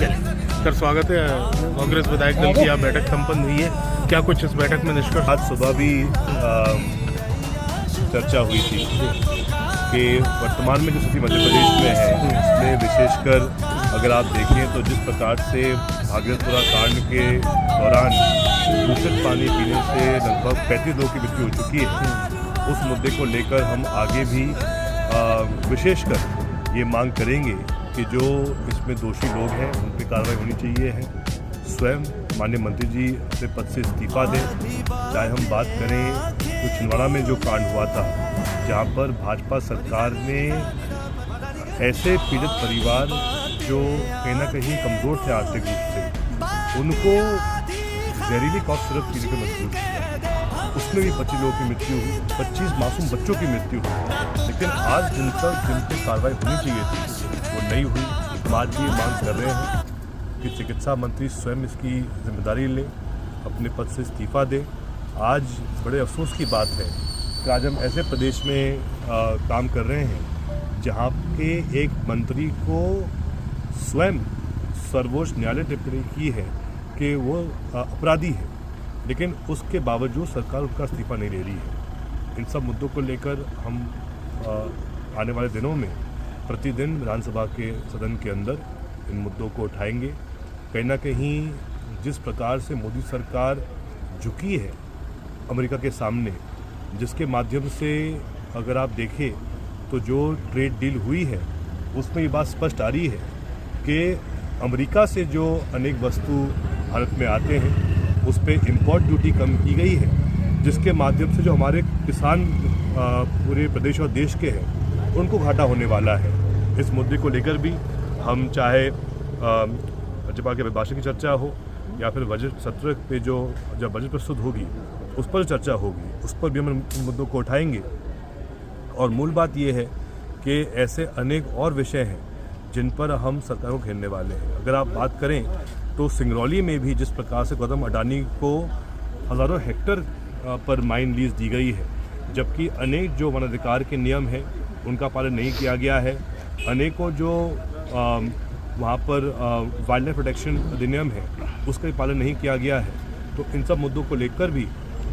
Sir स्वागत है। कांग्रेस विधायक दल की यहाँ बैठक संपन्न हुई है, क्या कुछ इस बैठक में निष्कर्ष? आज सुबह भी चर्चा हुई थी कि वर्तमान में जो स्थिति मध्य प्रदेश में है उसमें विशेषकर अगर आप देखें तो जिस प्रकार से भागलपुरा कांड के दौरान दूषित पानी पीने से लगभग 35 लोगों की मृत्यु हो चुकी है, उस मुद्दे को लेकर हम आगे भी विशेषकर ये मांग करेंगे कि जो इसमें दोषी लोग हैं उन पर कार्रवाई होनी चाहिए है। स्वयं माननीय मंत्री जी अपने पद से इस्तीफा दें। चाहे हम बात करें तो छिंदवाड़ा में जो कांड हुआ था, जहां पर भाजपा सरकार ने ऐसे पीड़ित परिवार जो कहीं ना कहीं कमज़ोर थे आर्थिक रूप से, उनको जहरीली कॉफ सिरप पीने पर मजबूर किया। उसमें भी 25 लोगों की मृत्यु हुई, 25 मासूम बच्चों की मृत्यु हुई। लेकिन आज जिन पर कार्रवाई होनी चाहिए थी वो नहीं हुई। हम आज भी मांग कर रहे हैं कि चिकित्सा मंत्री स्वयं इसकी जिम्मेदारी लें, अपने पद से इस्तीफा दें। आज बड़े अफसोस की बात है कि आज हम ऐसे प्रदेश में काम कर रहे हैं जहां के एक मंत्री को स्वयं सर्वोच्च न्यायालय ने टिप्पणी की है कि वो अपराधी है, लेकिन उसके बावजूद सरकार उनका इस्तीफा नहीं ले रही है। इन सब मुद्दों को लेकर हम आने वाले दिनों में प्रतिदिन विधानसभा के सदन के अंदर इन मुद्दों को उठाएंगे। कहीं ना कहीं जिस प्रकार से मोदी सरकार झुकी है अमेरिका के सामने, जिसके माध्यम से अगर आप देखें तो जो ट्रेड डील हुई है उसमें ये बात स्पष्ट आ रही है कि अमेरिका से जो अनेक वस्तु भारत में आते हैं उस पर इम्पोर्ट ड्यूटी कम की गई है, जिसके माध्यम से जो हमारे किसान पूरे प्रदेश और देश के हैं उनको घाटा होने वाला है। इस मुद्दे को लेकर भी हम चाहे राज्यपाल के अभिभाषण की चर्चा हो या फिर बजट सत्र पे जो जब बजट प्रस्तुत होगी उस पर चर्चा होगी, उस पर भी हम इन मुद्दों को उठाएंगे। और मूल बात ये है कि ऐसे अनेक और विषय हैं जिन पर हम सरकार को घेरने वाले हैं। अगर आप बात करें तो सिंगरौली में भी जिस प्रकार से गौतम अडानी को हज़ारों हेक्टेयर पर माइन लीज दी गई है, जबकि अनेक जो वनाधिकार के नियम हैं उनका पालन नहीं किया गया है, अनेकों जो वहाँ पर वाइल्ड लाइफ प्रोटेक्शन अधिनियम है उसका भी पालन नहीं किया गया है। तो इन सब मुद्दों को लेकर भी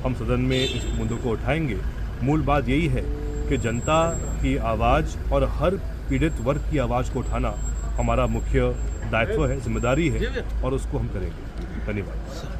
हम सदन में इस मुद्दों को उठाएंगे। मूल बात यही है कि जनता की आवाज़ और हर पीड़ित वर्ग की आवाज़ को उठाना हमारा मुख्य दायित्व है, जिम्मेदारी है, और उसको हम करेंगे। धन्यवाद।